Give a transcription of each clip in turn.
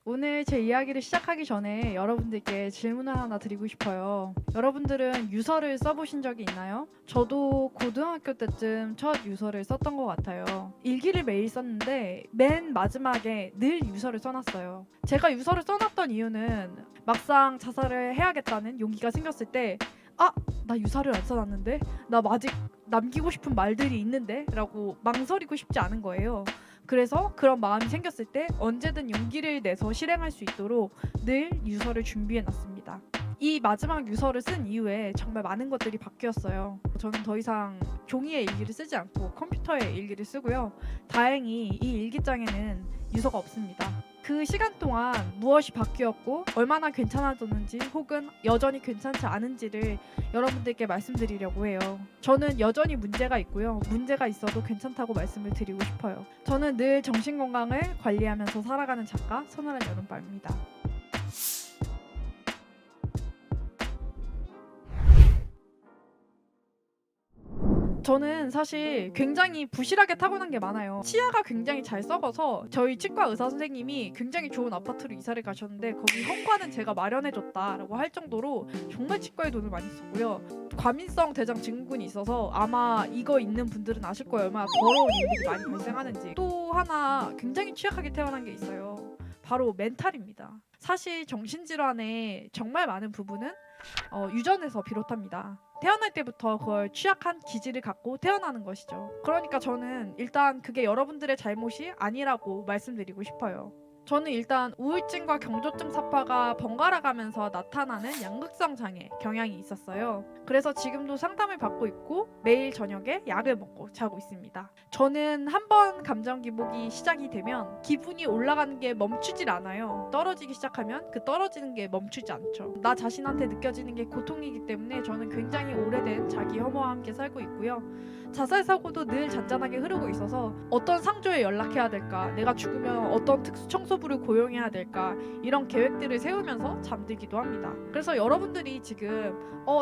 오늘 제 이야기를 시작하기 전에 여러분들께 질문을 하나 드리고 싶어요. 여러분들은 유서를 써보신 적이 있나요? 저도 고등학교 때쯤 첫 유서를 썼던 것 같아요. 일기를 매일 썼는데 맨 마지막에 늘 유서를 써놨어요. 제가 유서를 써놨던 이유는 막상 자살을 해야겠다는 용기가 생겼을 때 나 유서를 안 써놨는데? 나 아직 남기고 싶은 말들이 있는데? 라고 망설이고 싶지 않은 거예요. 그래서 그런 마음이 생겼을 때 언제든 용기를 내서 실행할 수 있도록 늘 유서를 준비해 놨습니다. 이 마지막 유서를 쓴 이후에 정말 많은 것들이 바뀌었어요. 저는 더 이상 종이에 일기를 쓰지 않고 컴퓨터에 일기를 쓰고요. 다행히 이 일기장에는 유서가 없습니다. 그 시간 동안 무엇이 바뀌었고 얼마나 괜찮아졌는지 혹은 여전히 괜찮지 않은지를 여러분들께 말씀드리려고 해요. 저는 여전히 문제가 있고요. 문제가 있어도 괜찮다고 말씀을 드리고 싶어요. 저는 늘 정신건강을 관리하면서 살아가는 작가 서늘한 여름밤입니다. 저는 사실 굉장히 부실하게 타고난 게 많아요. 치아가 굉장히 잘 썩어서 저희 치과 의사 선생님이 굉장히 좋은 아파트로 이사를 가셨는데 거기 현관은 제가 마련해줬다라고 할 정도로 정말 치과에 돈을 많이 썼고요. 과민성 대장 증후군이 있어서 아마 이거 있는 분들은 아실 거예요. 얼마나 더러운 일들이 많이 발생하는지. 또 하나 굉장히 취약하게 태어난 게 있어요. 바로 멘탈입니다. 사실 정신질환의 정말 많은 부분은 유전에서 비롯합니다. 태어날 때부터 그걸 취약한 기질을 갖고 태어나는 것이죠. 그러니까 저는 일단 그게 여러분들의 잘못이 아니라고 말씀드리고 싶어요. 저는 일단 우울증과 경조증 사파가 번갈아 가면서 나타나는 양극성 장애 경향이 있었어요. 그래서 지금도 상담을 받고 있고 매일 저녁에 약을 먹고 자고 있습니다. 저는 한번 감정 기복이 시작이 되면 기분이 올라가는 게 멈추질 않아요. 떨어지기 시작하면 그 떨어지는 게 멈추지 않죠. 나 자신한테 느껴지는 게 고통이기 때문에 저는 굉장히 오래된 자기 혐오와 함께 살고 있고요. 자살 사고도 늘 잔잔하게 흐르고 있어서 어떤 상조에 연락해야 될까, 내가 죽으면 어떤 특수 청소부를 고용해야 될까, 이런 계획들을 세우면서 잠들기도 합니다. 그래서 여러분들이 지금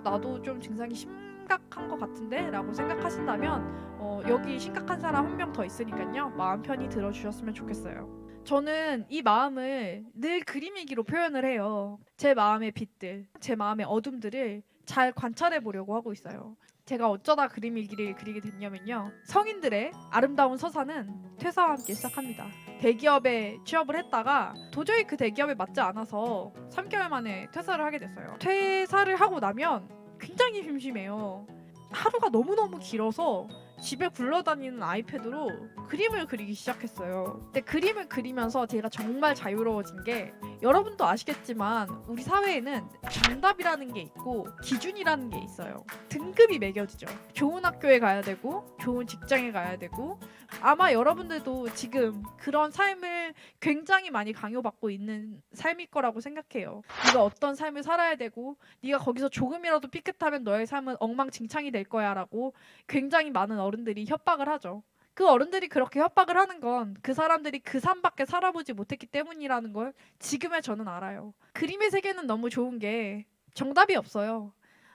나도 좀 증상이 심각한 것 같은데 라고 생각하신다면 여기 심각한 사람 한 명 더 있으니까요, 마음 편히 들어주셨으면 좋겠어요. 저는 이 마음을 늘 그림일기로 표현을 해요. 제 마음의 빛들, 제 마음의 어둠들을 잘 관찰해 보려고 하고 있어요. 제가 어쩌다 그림일기를 그리게 됐냐면요. 성인들의 아름다운 서사는 퇴사와 함께 시작합니다. 대기업에 취업을 했다가 도저히 그 대기업에 맞지 않아서 3개월 만에 퇴사를 하게 됐어요. 퇴사를 하고 나면 굉장히 심심해요. 하루가 너무너무 길어서 집에 굴러다니는 아이패드로 그림을 그리기 시작했어요. 근데 그림을 그리면서 제가 정말 자유로워진 게, 여러분도 아시겠지만 우리 사회에는 정답이라는 게 있고 기준이라는 게 있어요. 등급이 매겨지죠. 좋은 학교에 가야 되고 좋은 직장에 가야 되고, 아마 여러분들도 지금 그런 삶을 굉장히 많이 강요받고 있는 삶일 거라고 생각해요. 네가 어떤 삶을 살아야 되고 네가 거기서 조금이라도 삐끗하면 너의 삶은 엉망진창이 될 거야 라고 굉장히 많은 어른들이 협박을 하죠. 그 어른들이 그렇게 협박을 하는 건 그 사람들이 그 삶밖에 살아보지 못했기 때문이라는 걸 지금의 저는 알아요. 그림의 세계는 너무 좋은 게 정답이 없어요.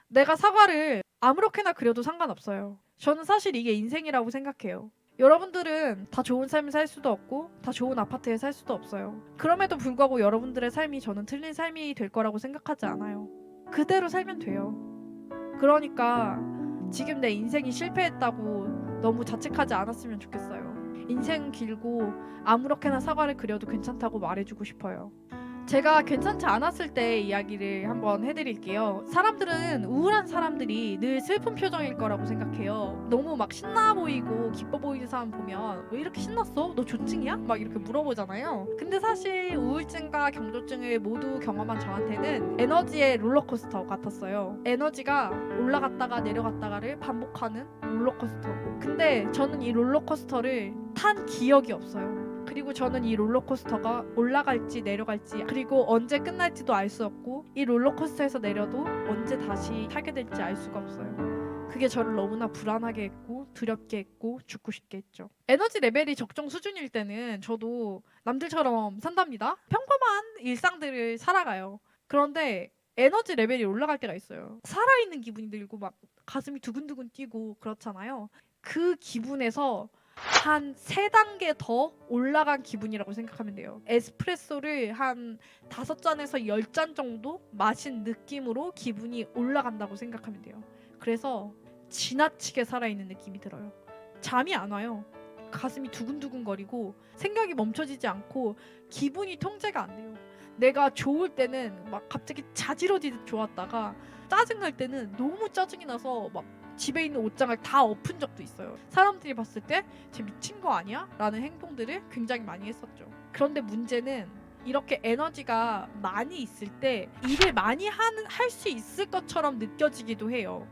내가 사과를 아무렇게나 그려도 상관없어요. 저는 사실 이게 인생이라고 생각해요. 여러분들은 다 좋은 삶을 살 수도 없고 다 좋은 아파트에 살 수도 없어요. 그럼에도 불구하고 여러분들의 삶이 저는 틀린 삶이 될 거라고 생각하지 않아요. 그대로 살면 돼요. 그러니까 지금 내 인생이 실패했다고 너무 자책하지 않았으면 좋겠어요. 인생은 길고 아무렇게나 사과를 그려도 괜찮다고 말해주고 싶어요. 제가 괜찮지 않았을 때의 이야기를 한번 해드릴게요. 사람들은 우울한 사람들이 늘 슬픈 표정일 거라고 생각해요. 너무 막 신나 보이고 기뻐 보이는 사람 보면 왜 이렇게 신났어? 너 조증이야? 막 이렇게 물어보잖아요. 근데 사실 우울증과 경조증을 모두 경험한 저한테는 에너지의 롤러코스터 같았어요. 에너지가 올라갔다가 내려갔다가를 반복하는 롤러코스터. 근데 저는 이 롤러코스터를 탄 기억이 없어요. 그리고 저는 이 롤러코스터가 올라갈지 내려갈지 그리고 언제 끝날지도 알 수 없고, 이 롤러코스터에서 내려도 언제 다시 타게 될지 알 수가 없어요. 그게 저를 너무나 불안하게 했고 두렵게 했고 죽고 싶게 했죠. 에너지 레벨이 적정 수준일 때는 저도 남들처럼 산답니다. 평범한 일상들을 살아가요. 그런데 에너지 레벨이 올라갈 때가 있어요. 살아있는 기분이 들고 막 가슴이 두근두근 뛰고 그렇잖아요. 그 기분에서 한 3단계 더 올라간 기분이라고 생각하면 돼요. 에스프레소를 한 5잔에서 10잔 정도 마신 느낌으로 기분이 올라간다고 생각하면 돼요. 그래서 지나치게 살아있는 느낌이 들어요. 잠이 안 와요. 가슴이 두근두근거리고 생각이 멈춰지지 않고 기분이 통제가 안 돼요. 내가 좋을 때는 막 갑자기 자지러지듯 좋았다가 짜증날 때는 너무 짜증이 나서 막 집에 있는 옷장을 다 엎은 적도 있어요. 사람들이 봤을 때 쟤 미친 거 아니야? 라는 행동들을 굉장히 많이 했었죠. 그런데 문제는 이렇게 에너지가 많이 있을 때 일을 많이 할 수 있을 것처럼 느껴지기도 해요.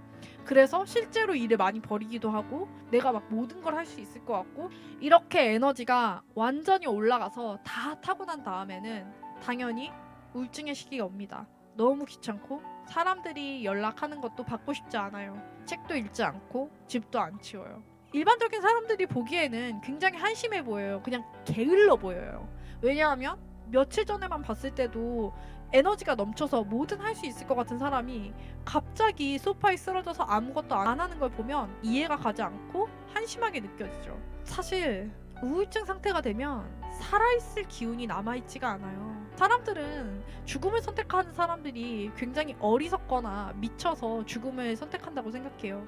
그래서 실제로 일을 많이 벌이기도 하고 내가 막 모든 걸 할 수 있을 것 같고, 이렇게 에너지가 완전히 올라가서 다 타고 난 다음에는 당연히 우울증의 시기가 옵니다. 너무 귀찮고 사람들이 연락하는 것도 받고 싶지 않아요. 책도 읽지 않고 집도 안 치워요. 일반적인 사람들이 보기에는 굉장히 한심해 보여요. 그냥 게을러 보여요. 왜냐하면 며칠 전에만 봤을 때도 에너지가 넘쳐서 뭐든 할 수 있을 것 같은 사람이 갑자기 소파에 쓰러져서 아무것도 안 하는 걸 보면 이해가 가지 않고 한심하게 느껴지죠. 사실 우울증 상태가 되면 살아있을 기운이 남아있지가 않아요. 사람들은 죽음을 선택하는 사람들이 굉장히 어리석거나 미쳐서 죽음을 선택한다고 생각해요.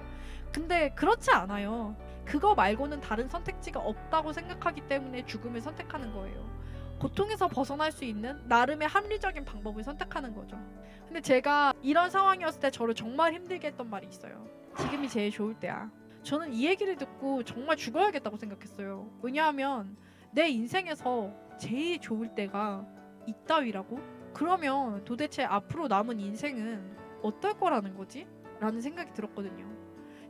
근데 그렇지 않아요. 그거 말고는 다른 선택지가 없다고 생각하기 때문에 죽음을 선택하는 거예요. 고통에서 벗어날 수 있는 나름의 합리적인 방법을 선택하는 거죠. 근데 제가 이런 상황이었을 때 저를 정말 힘들게 했던 말이 있어요. 지금이 제일 좋을 때야. 저는 이 얘기를 듣고 정말 죽어야겠다고 생각했어요. 왜냐하면 내 인생에서 제일 좋을 때가 이따위라고? 그러면 도대체 앞으로 남은 인생은 어떨 거라는 거지? 라는 생각이 들었거든요.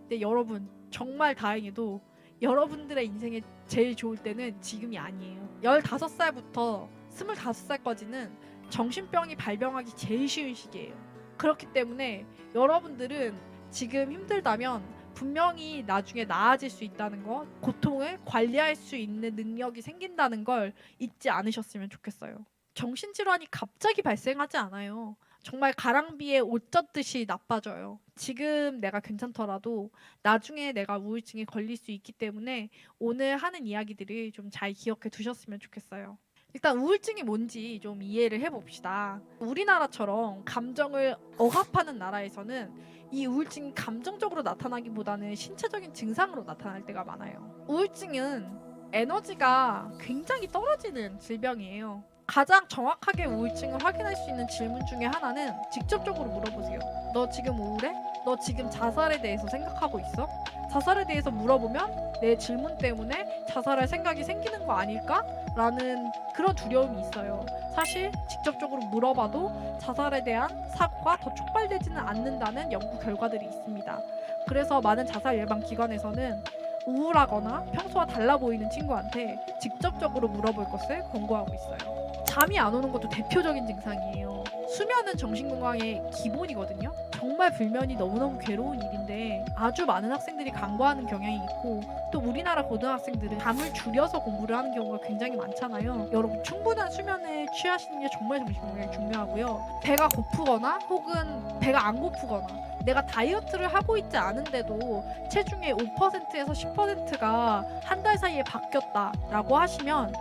근데 여러분, 정말 다행히도 여러분들의 인생에 제일 좋을 때는 지금이 아니에요. 15살부터 25살까지는 정신병이 발병하기 제일 쉬운 시기예요. 그렇기 때문에 여러분들은 지금 힘들다면 분명히 나중에 나아질 수 있다는 거, 고통을 관리할 수 있는 능력이 생긴다는 걸 잊지 않으셨으면 좋겠어요. 정신질환이 갑자기 발생하지 않아요. 정말 가랑비에 옷 젖듯이 나빠져요. 지금 내가 괜찮더라도 나중에 내가 우울증에 걸릴 수 있기 때문에 오늘 하는 이야기들을 좀 잘 기억해 두셨으면 좋겠어요. 일단 우울증이 뭔지 좀 이해를 해봅시다. 우리나라처럼 감정을 억압하는 나라에서는 이 우울증이 감정적으로 나타나기보다는 신체적인 증상으로 나타날 때가 많아요. 우울증은 에너지가 굉장히 떨어지는 질병이에요. 가장 정확하게 우울증을 확인할 수 있는 질문 중에 하나는 직접적으로 물어보세요. 너 지금 우울해? 너 지금 자살에 대해서 생각하고 있어? 자살에 대해서 물어보면 내 질문 때문에 자살할 생각이 생기는 거 아닐까? 라는 그런 두려움이 있어요. 사실 직접적으로 물어봐도 자살에 대한 사고가 더 촉발되지는 않는다는 연구 결과들이 있습니다. 그래서 많은 자살 예방 기관에서는 우울하거나 평소와 달라 보이는 친구한테 직접적으로 물어볼 것을 권고하고 있어요. 잠이 안 오는 것도 대표적인 증상이에요. 수면은 정신건강의 기본이거든요. 정말 불면이 너무너무 괴로운 일인데 아주 많은 학생들이 간과하는 경향이 있고, 또 우리나라 고등학생들은 잠을 줄여서 공부를 하는 경우가 굉장히 많잖아요. 여러분, 충분한 수면을 취하시는 게 정말 정신건강에 중요하고요. 배가 고프거나 혹은 배가 안 고프거나 내가 다이어트를 하고 있지 않은데도 체중의 5%에서 10%가 한 달 사이에 바뀌었다라고 하시면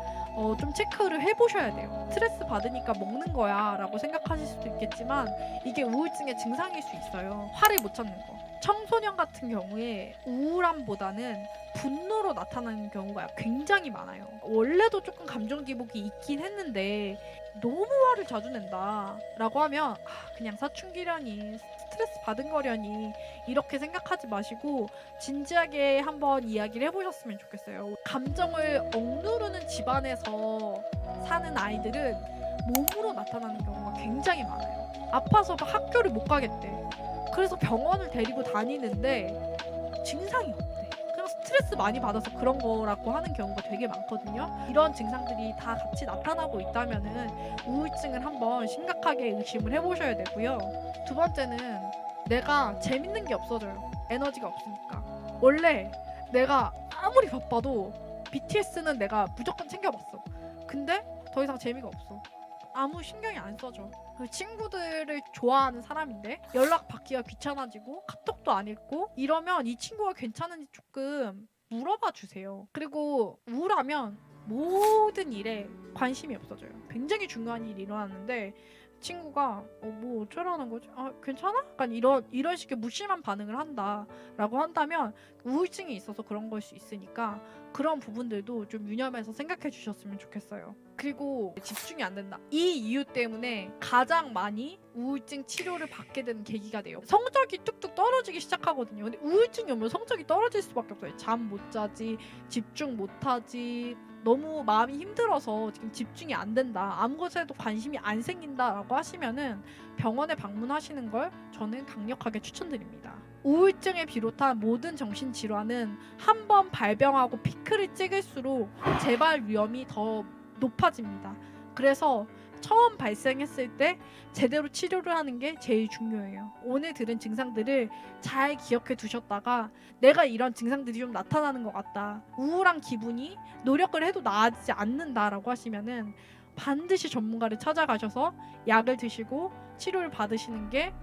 좀 체크를 해보셔야 돼요. 스트레스 받으니까 먹는 거야 라고 생각하실 수도 있겠지만 이게 우울증의 증상일 수 있어요. 화를 못 참는 거. 청소년 같은 경우에 우울함보다는 분노로 나타나는 경우가 굉장히 많아요. 원래도 조금 감정 기복이 있긴 했는데 너무 화를 자주 낸다 라고 하면 그냥 사춘기려니 스트레스 받은 거려니 이렇게 생각하지 마시고 진지하게 한번 이야기를 해보셨으면 좋겠어요. 감정을 억누르는 집안에서 사는 아이들은 몸으로 나타나는 경우가 굉장히 많아요. 아파서 학교를 못 가겠대. 그래서 병원을 데리고 다니는데 증상이 없대. 그냥 스트레스 많이 받아서 그런 거라고 하는 경우가 되게 많거든요. 이런 증상들이 다 같이 나타나고 있다면은 우울증을 한번 심각하게 의심을 해보셔야 되고요. 두 번째는 내가 재밌는 게 없어져요. 에너지가 없으니까. 원래 내가 아무리 바빠도 BTS는 내가 무조건 챙겨봤어. 근데 더 이상 재미가 없어. 아무 신경이 안 써져. 친구들을 좋아하는 사람인데 연락 받기가 귀찮아지고 카톡도 안 읽고 이러면 이 친구가 괜찮은지 조금 물어봐 주세요. 그리고 우울하면 모든 일에 관심이 없어져요. 굉장히 중요한 일이 일어났는데 친구가 뭐 어쩌라는 거지? 괜찮아? 약간 이런 식의 무심한 반응을 한다라고 한다면 우울증이 있어서 그런 걸 수 있으니까 그런 부분들도 좀 유념해서 생각해 주셨으면 좋겠어요. 그리고 집중이 안 된다. 이 이유 때문에 가장 많이 우울증 치료를 받게 되는 계기가 돼요. 성적이 뚝뚝 떨어지기 시작하거든요. 근데 우울증이 오면 성적이 떨어질 수밖에 없어요. 잠 못 자지, 집중 못 하지, 너무 마음이 힘들어서 지금 집중이 안 된다, 아무 것에도 관심이 안 생긴다라고 하시면은 병원에 방문하시는 걸 저는 강력하게 추천드립니다. 우울증을 비롯한 모든 정신질환은 한 번 발병하고 피크를 찍을수록 재발 위험이 더 높아집니다. 그래서 처음 발생했을 때 제대로 치료를 하는 게 제일 중요해요. 오늘 들은 증상들을 잘 기억해 두셨다가 내가 이런 증상들이 좀 나타나는 것 같다, 우울한 기분이 노력을 해도 나아지지 않는다라고 하시면은 반드시 전문가를 찾아가셔서 약을 드시고 치료를 받으시는 게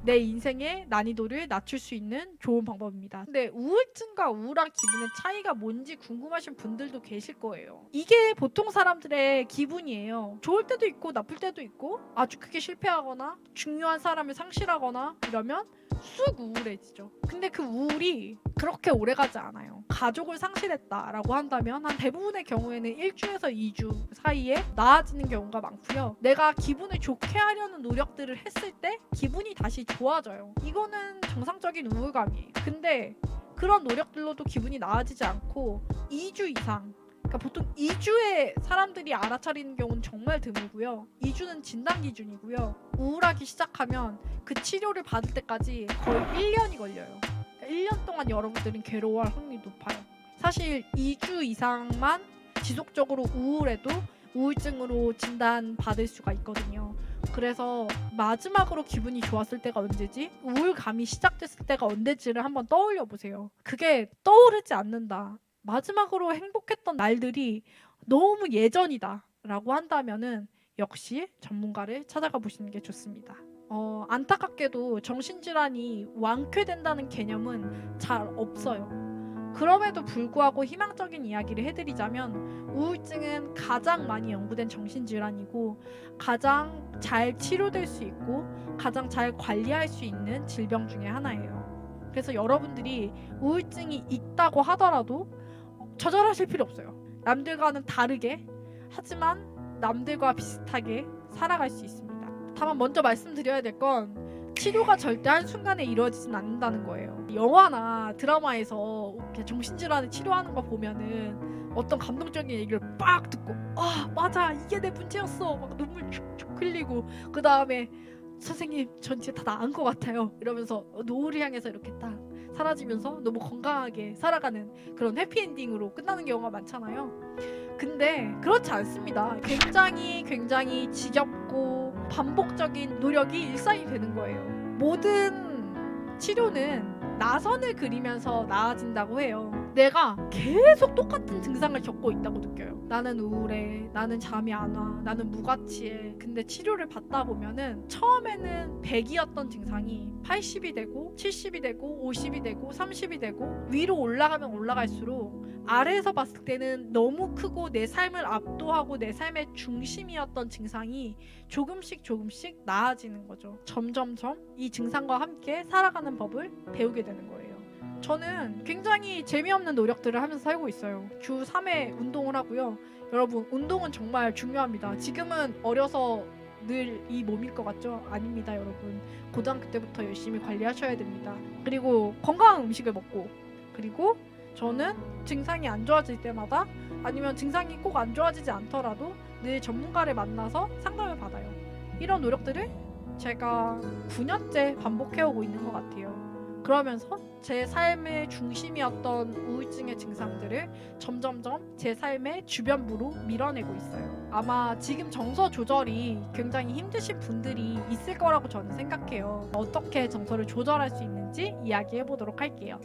내 인생의 난이도를 낮출 수 있는 좋은 방법입니다. 근데 우울증과 우울한 기분의 차이가 뭔지 궁금하신 분들도 계실 거예요. 이게 보통 사람들의 기분이에요. 좋을 때도 있고 나쁠 때도 있고, 아주 크게 실패하거나 중요한 사람을 상실하거나 이러면 쑥 우울해지죠. 근데 그 우울이 그렇게 오래가지 않아요. 가족을 상실했다라고 한다면 한 대부분의 경우에는 1주에서 2주 사이에 나아지는 경우가 많고요. 내가 기분을 좋게 하려는 노력들을 했을 때 기분이 다시 좋아져요. 이거는 정상적인 우울감이에요. 근데 그런 노력들로도 기분이 나아지지 않고 2주 이상, 그러니까 보통 2주에 사람들이 알아차리는 경우는 정말 드물고요. 2주는 진단 기준이고요. 우울하기 시작하면 그 치료를 받을 때까지 거의 1년이 걸려요. 1년 동안 여러분들은 괴로워할 확률이 높아요. 사실 2주 이상만 지속적으로 우울해도 우울증으로 진단받을 수가 있거든요. 그래서 마지막으로 기분이 좋았을 때가 언제지? 우울감이 시작됐을 때가 언제지를 한번 떠올려 보세요. 그게 떠오르지 않는다, 마지막으로 행복했던 날들이 너무 예전이다 라고 한다면은 역시 전문가를 찾아가 보시는 게 좋습니다. 안타깝게도 정신질환이 완쾌된다는 개념은 잘 없어요. 그럼에도 불구하고 희망적인 이야기를 해드리자면 우울증은 가장 많이 연구된 정신질환이고 가장 잘 치료될 수 있고 가장 잘 관리할 수 있는 질병 중에 하나예요. 그래서 여러분들이 우울증이 있다고 하더라도 좌절하실 필요 없어요. 남들과는 다르게, 하지만 남들과 비슷하게 살아갈 수 있습니다. 다만 먼저 말씀드려야 될 건 치료가 절대 한순간에 이루어지진 않는다는 거예요. 영화나 드라마에서 이렇게 정신질환을 치료하는 거 보면은 어떤 감동적인 얘기를 빡 듣고 맞아, 이게 내 문제였어, 막 눈물 축축 흘리고 그 다음에 선생님 전 이제 다 나은 것 같아요 이러면서 노을을 향해서 이렇게 딱 사라지면서 너무 건강하게 살아가는 그런 해피엔딩으로 끝나는 경우가 많잖아요. 근데 그렇지 않습니다. 굉장히 지겹고 반복적인 노력이 일상이 되는 거예요. 모든 치료는 나선을 그리면서 나아진다고 해요. 내가 계속 똑같은 증상을 겪고 있다고 느껴요. 나는 우울해, 나는 잠이 안 와, 나는 무가치해. 근데 치료를 받다 보면은 처음에는 100이었던 증상이 80이 되고 70이 되고 50이 되고 30이 되고 위로 올라가면 올라갈수록 아래에서 봤을 때는 너무 크고 내 삶을 압도하고 내 삶의 중심이었던 증상이 조금씩 나아지는 거죠. 점점점 이 증상과 함께 살아가는 법을 배우게 되는 거예요. 저는 굉장히 재미없는 노력들을 하면서 살고 있어요. 주 3회 운동을 하고요. 여러분, 운동은 정말 중요합니다. 지금은 어려서 늘 이 몸일 것 같죠? 아닙니다, 여러분. 고등학교 때부터 열심히 관리하셔야 됩니다. 그리고 건강한 음식을 먹고, 그리고 저는 증상이 안 좋아질 때마다, 아니면 증상이 꼭 안 좋아지지 않더라도 늘 전문가를 만나서 상담을 받아요. 이런 노력들을 제가 9년째 반복해오고 있는 것 같아요. 그러면서 제 삶의 중심이었던 우울증의 증상들을 점점점 제 삶의 주변부로 밀어내고 있어요. 아마 지금 정서 조절이 굉장히 힘드신 분들이 있을 거라고 저는 생각해요. 어떻게 정서를 조절할 수 있는지 이야기해 보도록 할게요.